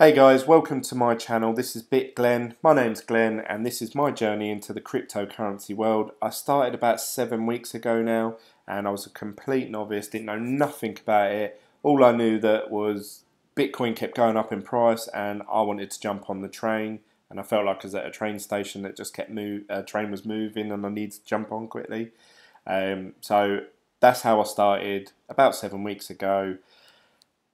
Hey guys, welcome to my channel. This is Glen. My name's Glenn and this is my journey into the cryptocurrency world. I started about 7 weeks ago now and I was a complete novice, didn't know nothing about it. All I knew that was Bitcoin kept going up in price and I wanted to jump on the train, and I felt like I was at a train station that just kept train was moving and I needed to jump on quickly. So that's how I started about 7 weeks ago.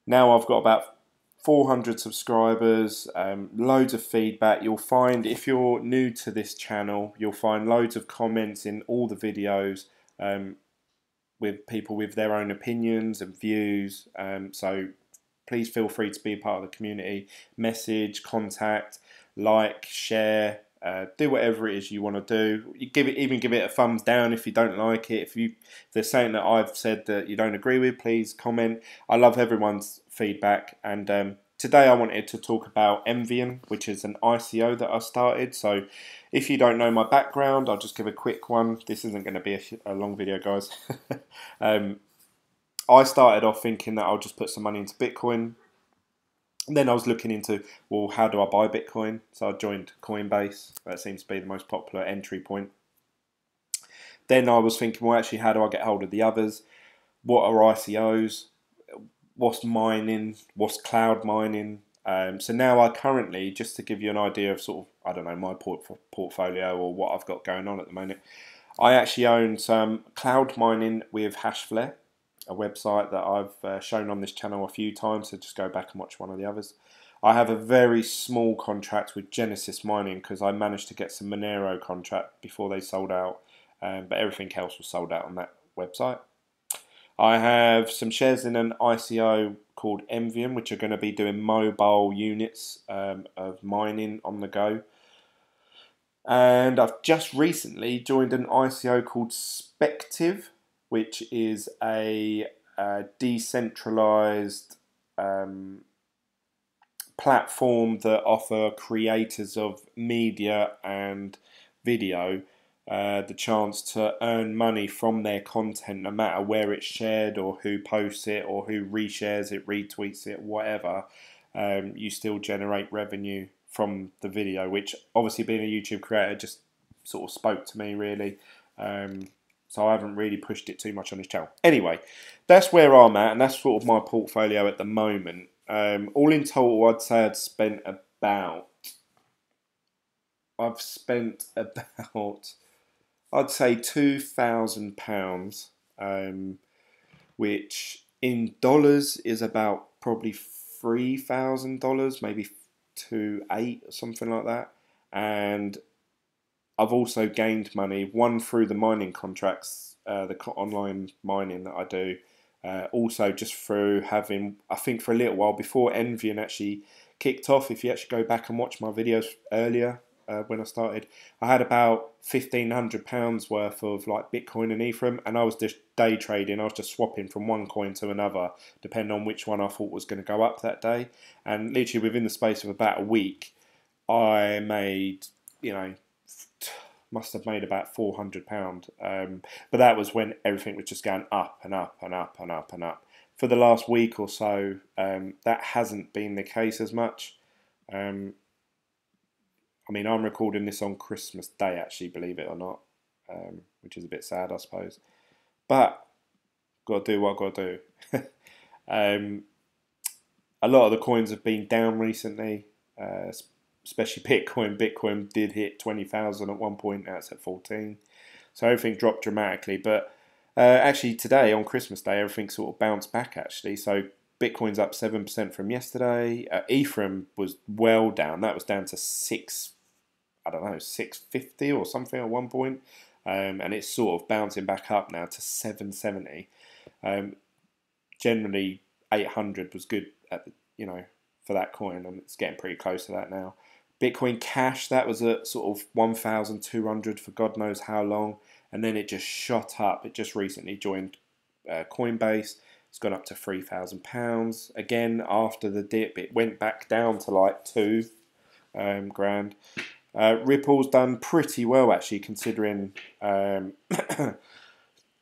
Now I've got about 400 subscribers, loads of feedback. You'll find, if you're new to this channel, you'll find loads of comments in all the videos with people with their own opinions and views. So please feel free to be a part of the community. Message, contact, like, share, do whatever it is you want to do. You even give it a thumbs down if you don't like it. If there's something that I've said that you don't agree with, please comment. I love everyone's feedback, and today I wanted to talk about Envion, which is an ICO that I started. So if you don't know my background, I'll just give a quick one. This isn't going to be a long video, guys. I started off thinking that I'll just put some money into Bitcoin. And then I was looking into, well, how do I buy Bitcoin? So I joined Coinbase. That seems to be the most popular entry point. Then I was thinking, well, actually, how do I get hold of the others? What are ICOs? What's mining? What's cloud mining? So now I currently, just to give you an idea of sort of, I don't know, my portfolio or what I've got going on at the moment, I actually own some cloud mining with Hashflare, a website that I've shown on this channel a few times, so just go back and watch one of the others. I have a very small contract with Genesis Mining because I managed to get some Monero contract before they sold out, but everything else was sold out on that website. I have some shares in an ICO called Envion, which are going to be doing mobile units of mining on the go. And I've just recently joined an ICO called Spective, which is a decentralized platform that offer creators of media and video the chance to earn money from their content, no matter where it's shared or who posts it or who reshares it, retweets it, whatever. You still generate revenue from the video, which obviously, being a YouTube creator, just sort of spoke to me really. So I haven't really pushed it too much on this channel. Anyway, that's where I'm at, and that's sort of my portfolio at the moment. All in total, I'd say I've spent about, I'd say £2,000, which in dollars is about probably $3,000, maybe 2.8 or something like that. And I've also gained money, one through the mining contracts, the online mining that I do. Also just through having, I think for a little while before Envion actually kicked off, if you actually go back and watch my videos earlier when I started, I had about £1,500 worth of like Bitcoin and Ethereum, and I was just day trading. I was just swapping from one coin to another, depending on which one I thought was going to go up that day. And literally within the space of about a week, I made, must have made about £400, but that was when everything was just going up and up and up and up and up. For the last week or so, that hasn't been the case as much. I mean, I'm recording this on Christmas Day, actually, believe it or not, which is a bit sad, I suppose. But got to do what I've got to do. A lot of the coins have been down recently, especially Bitcoin. Bitcoin did hit 20,000 at one point. Now it's at 14. So everything dropped dramatically. But actually today, on Christmas Day, everything sort of bounced back, actually. So Bitcoin's up 7% from yesterday. Ethereum was well down. That was down to 650 or something at one point. And it's sort of bouncing back up now to 770. Generally, 800 was good at for that coin, and it's getting pretty close to that now. Bitcoin Cash, that was at sort of 1,200 for God knows how long, and then it just shot up. It just recently joined Coinbase. It's gone up to £3,000 again after the dip. It went back down to like $2 grand. Ripple's done pretty well, actually, considering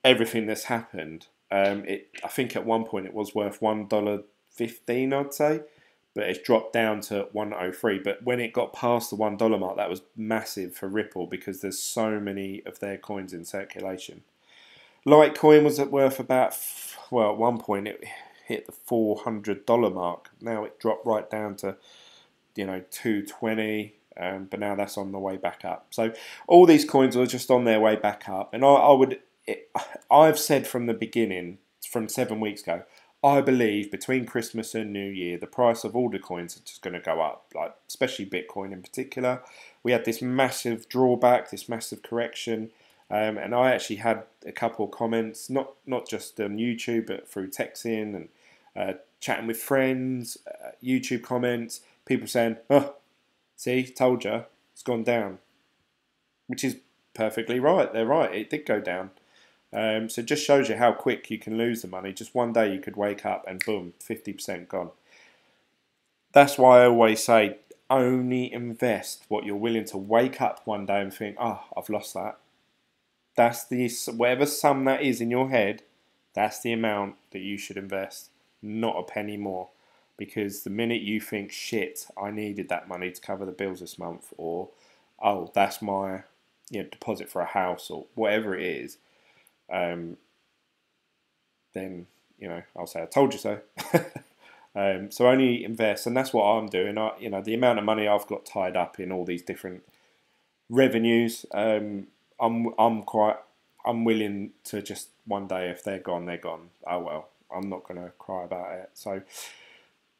everything that's happened. I think at one point it was worth $1.15, I'd say, but it's dropped down to 103. But when it got past the $1 mark, that was massive for Ripple because there's so many of their coins in circulation. Litecoin was worth about, well, at one point it hit the $400 mark. Now it dropped right down to, you know, 220. But now that's on the way back up. So all these coins are just on their way back up. And I've said from the beginning, from 7 weeks ago, I believe between Christmas and New Year, the price of all the coins are just going to go up, like especially Bitcoin in particular. We had this massive drawback, this massive correction. And I actually had a couple of comments, not just on YouTube, but through texting and chatting with friends, YouTube comments, people saying, oh, see, told you, it's gone down. Which is perfectly right. They're right. It did go down. So it just shows you how quick you can lose the money. Just one day you could wake up and boom, 50% gone. That's why I always say, only invest what you're willing to wake up one day and think, oh, I've lost that. That's the, whatever sum that is in your head, that's the amount that you should invest. Not a penny more. Because the minute you think, shit, I needed that money to cover the bills this month, or, oh, that's my deposit for a house, or whatever it is, then, I'll say, I told you so. So only invest, and that's what I'm doing. The amount of money I've got tied up in all these different revenues, I'm willing to just one day, if they're gone, they're gone. Oh well, I'm not going to cry about it. So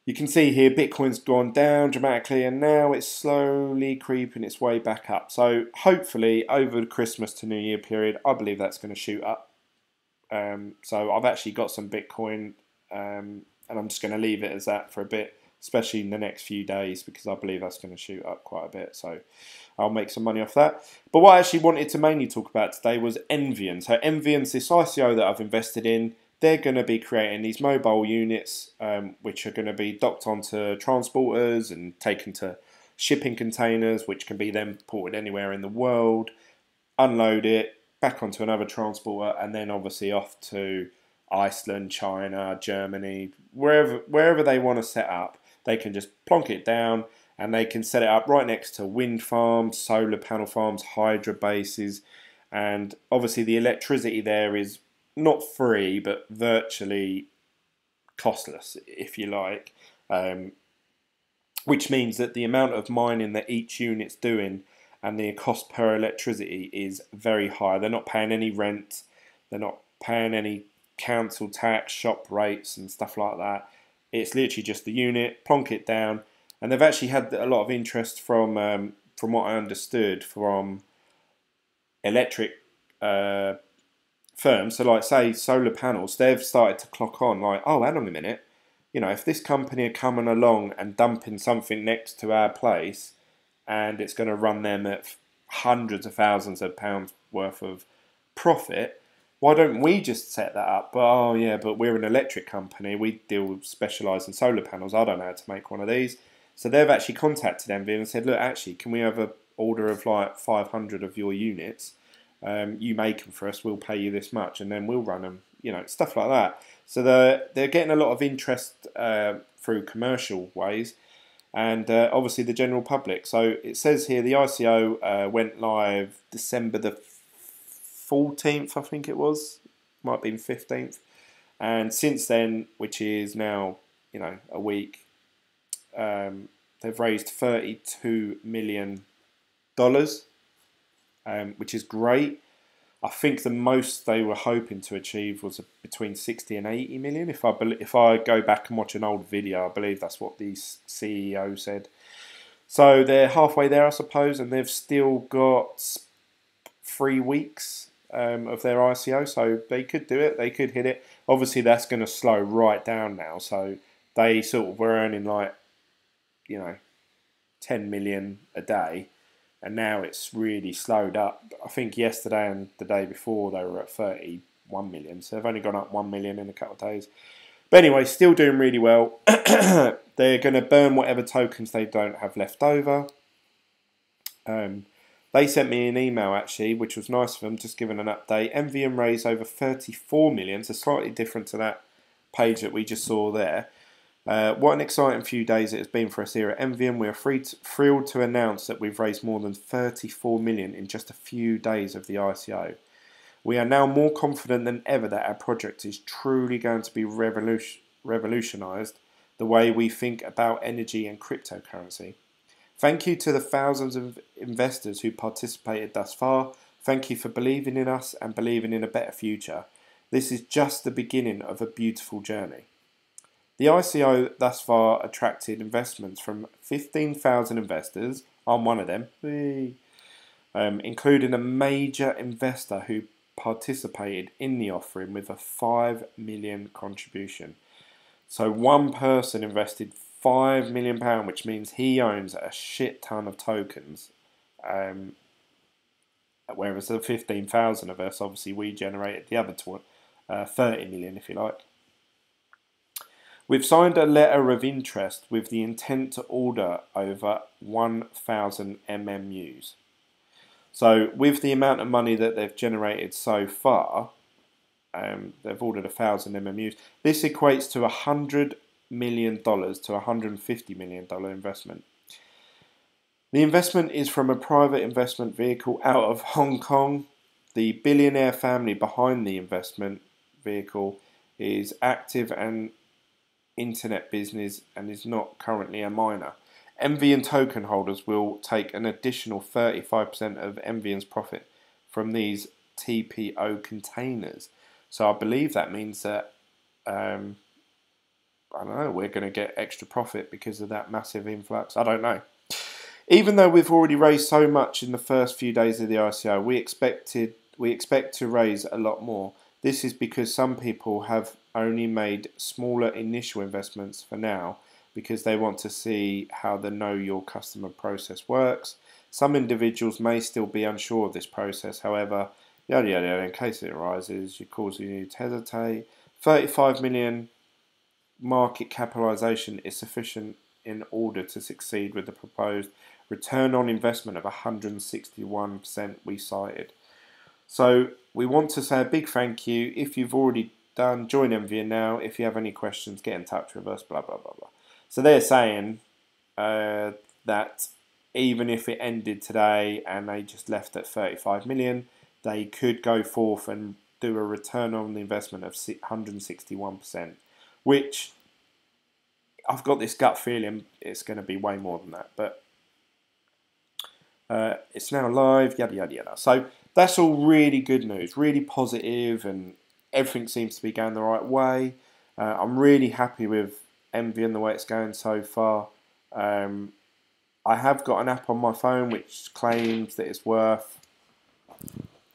you can see here Bitcoin's gone down dramatically and now it's slowly creeping its way back up. So hopefully over the Christmas to New Year period, I believe that's going to shoot up. So I've actually got some Bitcoin and I'm just going to leave it as that for a bit, especially in the next few days, because I believe that's going to shoot up quite a bit. So I'll make some money off that. But what I actually wanted to mainly talk about today was Envion. So Envion's this ICO that I've invested in. They're going to be creating these mobile units, which are going to be docked onto transporters and taken to shipping containers, which can be then ported anywhere in the world, unload it, back onto another transporter, and then obviously off to Iceland, China, Germany, wherever they want to set up. They can just plonk it down and they can set it up right next to wind farms, solar panel farms, hydro bases, and obviously the electricity there is not free, but virtually costless, if you like, which means that the amount of mining that each unit's doing and the cost per electricity is very high. They're not paying any rent, they're not paying any council tax, shop rates and stuff like that. It's literally just the unit, plonk it down, and they've actually had a lot of interest from what I understood, from electric firms. So like say solar panels, they've started to clock on like, oh, hang on a minute, if this company are coming along and dumping something next to our place and it's going to run them at hundreds of thousands of pounds worth of profit, why don't we just set that up? But oh yeah, but we're an electric company, we specialise in solar panels, I don't know how to make one of these. So they've actually contacted Envion and said, look, actually, can we have an order of like 500 of your units? You make them for us, we'll pay you this much, and then we'll run them, stuff like that. So they're getting a lot of interest through commercial ways, and obviously the general public. So it says here the ICO went live December the 14th, I think it was, might have been 15th, and since then, which is now a week, they've raised $32 million. Which is great. I think the most they were hoping to achieve was between 60 and 80 million. If I go back and watch an old video, I believe that's what the CEO said. So they're halfway there, I suppose, and they've still got 3 weeks of their ICO, so they could do it. They could hit it. Obviously, that's going to slow right down now. So they sort of were earning like 10 million a day. And now it's really slowed up. I think yesterday and the day before they were at 31 million. So they've only gone up 1 million in a couple of days. But anyway, still doing really well. They're going to burn whatever tokens they don't have left over. They sent me an email actually, which was nice of them, just giving an update. Envion raised over 34 million, so slightly different to that page that we just saw there. What an exciting few days it has been for us here at Envion. We are thrilled to announce that we've raised more than 34 million in just a few days of the ICO. We are now more confident than ever that our project is truly going to be revolutionised the way we think about energy and cryptocurrency. Thank you to the thousands of investors who participated thus far. Thank you for believing in us and believing in a better future. This is just the beginning of a beautiful journey. The ICO thus far attracted investments from 15,000 investors. I'm one of them, including a major investor who participated in the offering with a 5 million contribution. So one person invested £5 million, which means he owns a shit ton of tokens. Whereas the 15,000 of us, obviously we generated the other 30 million, if you like. We've signed a letter of interest with the intent to order over 1,000 MMUs. So with the amount of money that they've generated so far, they've ordered 1,000 MMUs. This equates to $100 million to $150 million investment. The investment is from a private investment vehicle out of Hong Kong. The billionaire family behind the investment vehicle is active and internet business and is not currently a miner. Envion token holders will take an additional 35% of Envion's profit from these TPO containers. So I believe that means that I don't know, we're going to get extra profit because of that massive influx. I don't know. Even though we've already raised so much in the first few days of the ICO, we expect to raise a lot more. This is because some people have only made smaller initial investments for now because they want to see how the Know Your Customer process works. Some individuals may still be unsure of this process, however, yada yada yada, in case it arises, you cause you to hesitate. 35 million market capitalisation is sufficient in order to succeed with the proposed return on investment of 161% we cited. So we want to say a big thank you. If you've already done, join Envion now. If you have any questions, get in touch with us, blah, blah, blah, blah. So they're saying that even if it ended today and they just left at 35 million, they could go forth and do a return on the investment of 161%, which I've got this gut feeling it's going to be way more than that. But it's now live, yada, yada, yada. So that's all really good news, really positive, and everything seems to be going the right way. I'm really happy with Envion, the way it's going so far. I have got an app on my phone which claims that it's worth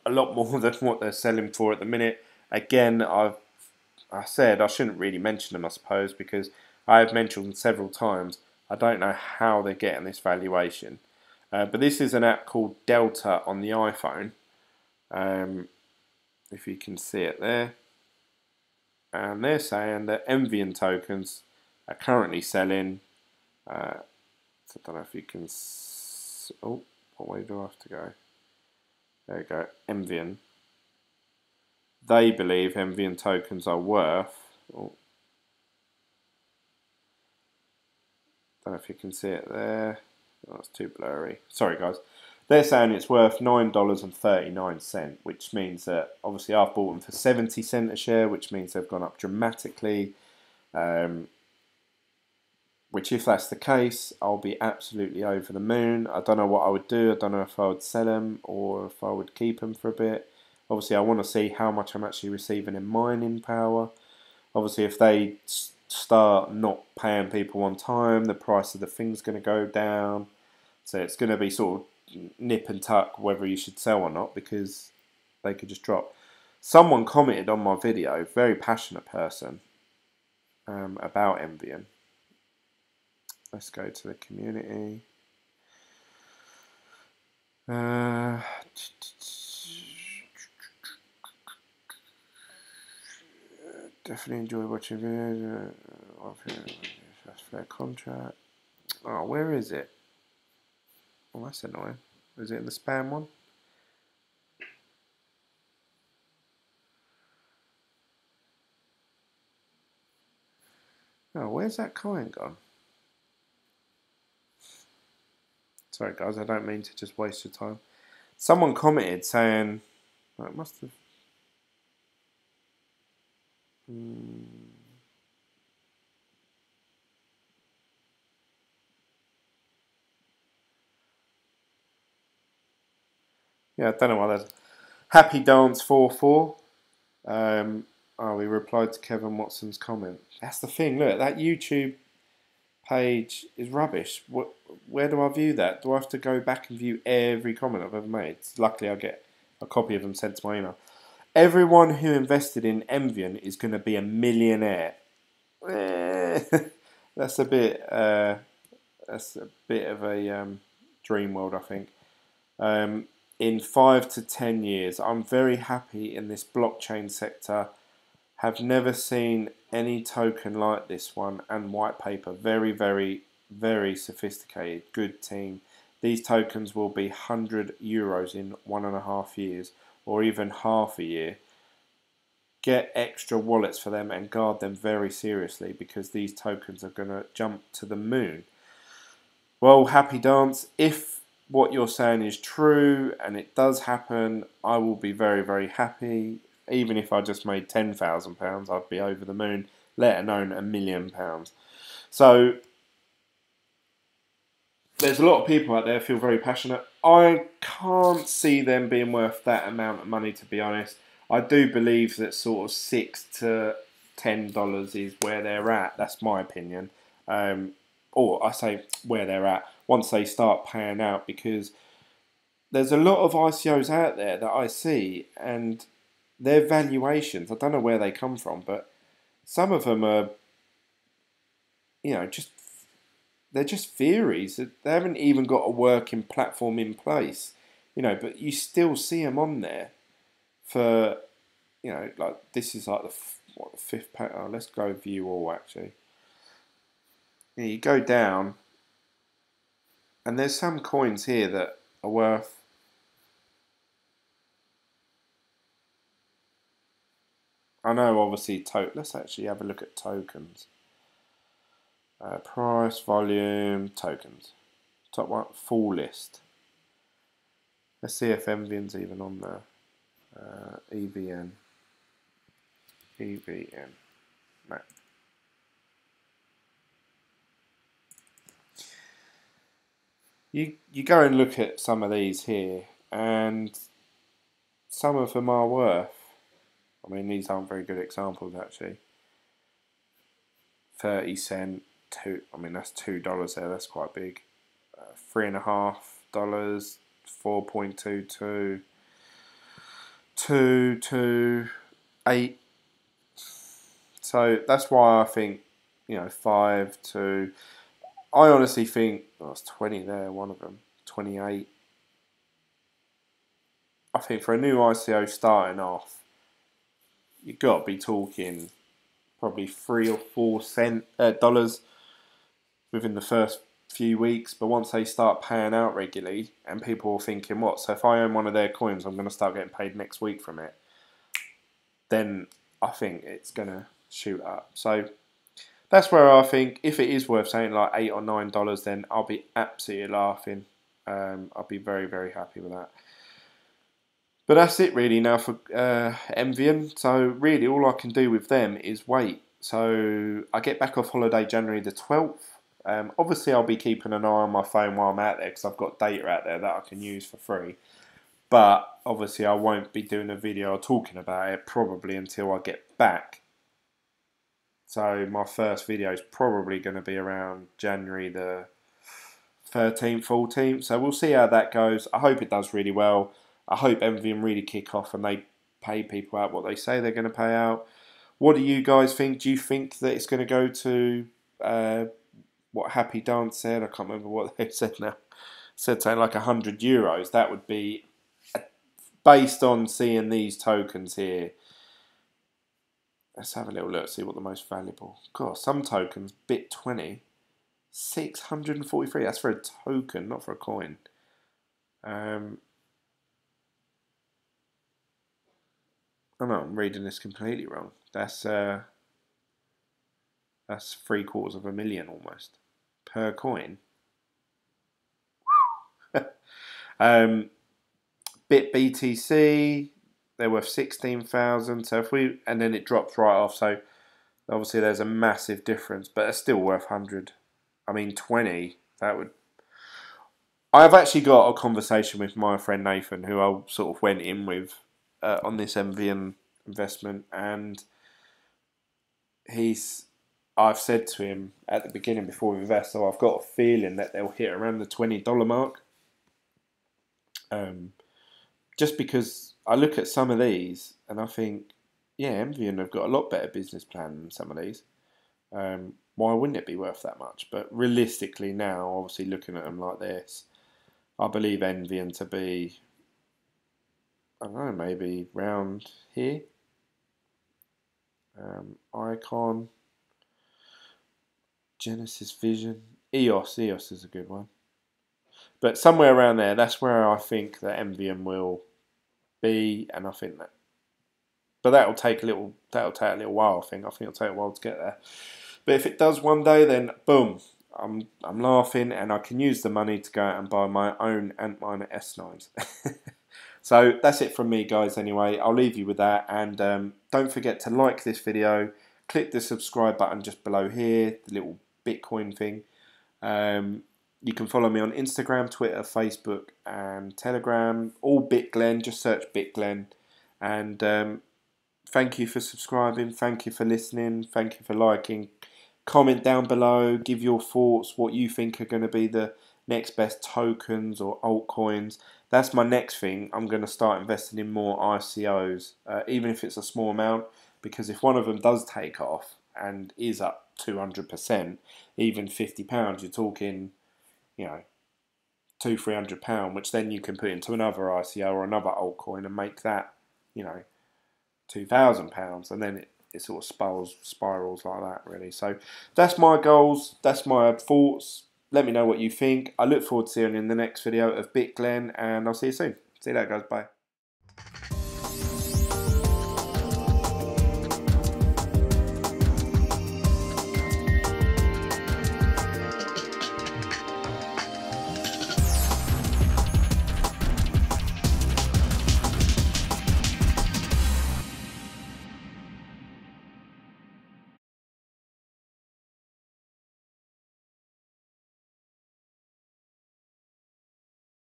a lot more than what they're selling for at the minute. Again, I said I shouldn't really mention them, I suppose, because I have mentioned them several times. I don't know how they're getting this valuation. But this is an app called Delta on the iPhone. If you can see it there. And they're saying that Envion tokens are currently selling. So I don't know if you can. Oh, what way do I have to go? There you go. Envion. They believe Envion tokens are worth. Oh, don't know if you can see it there. Oh, it's too blurry. Sorry, guys. They're saying it's worth $9.39, which means that obviously I've bought them for 70 cents a share, which means they've gone up dramatically. Which, if that's the case, I'll be absolutely over the moon. I don't know what I would do. I don't know if I would sell them or if I would keep them for a bit. Obviously, I want to see how much I'm actually receiving in mining power. Obviously, if they start not paying people on time, the price of the thing's going to go down. So it's going to be sort of nip and tuck whether you should sell or not, because they could just drop. Someone commented on my video, very passionate person, about Envion. Let's go to the community. Definitely enjoy watching videos. That's fair contract. Oh, where is it? Oh, that's annoying. Is it in the spam one? Oh, where's that coin gone? Sorry guys, I don't mean to just waste your time. Someone commented saying, oh, it must have... Yeah, I don't know why that's... Happy Dance 44. Oh, we replied to Kevin Watson's comment. That's the thing, look, that YouTube page is rubbish. Where do I view that? Do I have to go back and view every comment I've ever made? Luckily, I get a copy of them sent to my email. Everyone who invested in Envion is going to be a millionaire. That's a bit. That's a bit of a dream world, I think. In 5 to 10 years, I'm very happy in this blockchain sector. Have never seen any token like this one, and white paper. Very, very, very sophisticated. Good team. These tokens will be €100 in 1.5 years, or even half a year. Get extra wallets for them and guard them very seriously, because these tokens are going to jump to the moon. Well, happy dance. If what you're saying is true and it does happen, I will be very, very happy. Even if I just made £10,000, I'd be over the moon, let alone £1 million. So there's a lot of people out there who feel very passionate. I can't see them being worth that amount of money, to be honest. I do believe that sort of $6 to $10 is where they're at. That's my opinion. Or I say where they're at once they start paying out, because there's a lot of ICOs out there that I see, and their valuations, I don't know where they come from, but some of them are, just they're just theories. They haven't even got a working platform in place, but you still see them on there for, like this is like the fifth pack. Oh, let's go view all actually. Yeah, you go down, and there's some coins here that are worth. I know, obviously, let's actually have a look at tokens. Price, volume, tokens. Top one, full list. Let's see if Envion's even on there. EVN. EVN. No. You go and look at some of these here, and some of them are worth. I mean, these aren't very good examples actually. 30 cent, I mean, that's $2 there. That's quite big. $3.50, 4.22, 228. So that's why I think 5 to. I honestly think it's 20 there. One of them, 28. I think for a new ICO starting off, you've got to be talking probably $3 or $4 within the first few weeks. But once they start paying out regularly, and people are thinking, what? So if I own one of their coins, I'm going to start getting paid next week from it. Then I think it's going to shoot up. So that's where I think if it is worth something like $8 or $9, then I'll be absolutely laughing. I'll be very, very happy with that. But that's it really now for Envion. So really all I can do with them is wait. So I get back off holiday January the 12th. Obviously I'll be keeping an eye on my phone while I'm out there, because I've got data out there that I can use for free. But obviously I won't be doing a video talking about it probably until I get back. So my first video is probably going to be around January the 13th, 14th. So we'll see how that goes. I hope it does really well. I hope Envion really kick off and they pay people out what they say they're going to pay out. What do you guys think? Do you think that it's going to go to what Happy Dance said? I can't remember what they said now. Said something like €100. That would be, based on seeing these tokens here. Let's have a little look, see what the most valuable. God, some tokens, bit20, 643. That's for a token, not for a coin. Oh no, I'm reading this completely wrong. That's That's $750,000 almost per coin. Bit BTC, they're worth 16,000. So if we, and then it drops right off. So obviously there's a massive difference, but it's still worth 100. I mean 20. That would. I've actually got a conversation with my friend Nathan, who I sort of went in with on this Envion investment, and I've said to him at the beginning before we invest, so I've got a feeling that they'll hit around the $20 mark. Just because I look at some of these and I think, yeah, Envion have got a lot better business plan than some of these. Why wouldn't it be worth that much? But realistically now, obviously looking at them like this, I believe Envion to be, I don't know, maybe round here. Icon, Genesis Vision, EOS is a good one. But somewhere around there, that's where I think that Envion will be, and I think that. But that'll take a little while. I think it'll take a while to get there. But if it does one day, then boom, I'm laughing, and I can use the money to go out and buy my own Antminer S9s. So that's it from me, guys. Anyway, I'll leave you with that, and don't forget to like this video. Click the subscribe button just below here, the little Bitcoin thing. You can follow me on Instagram, Twitter, Facebook, and Telegram. All BitGlen. Just search BitGlen. And thank you for subscribing. Thank you for listening. Thank you for liking. Comment down below. Give your thoughts. What you think are going to be the next best tokens or altcoins. That's my next thing. I'm going to start investing in more ICOs, even if it's a small amount. Because if one of them does take off and is up 200%, even £50, you're talking, you know, £200-300, which then you can put into another ICO or another altcoin and make that, you know, £2,000, and then it sort of spirals like that, really. So that's my goals, that's my thoughts. Let me know what you think. I look forward to seeing you in the next video of BitGlen, and I'll see you soon. See you later, guys. Bye.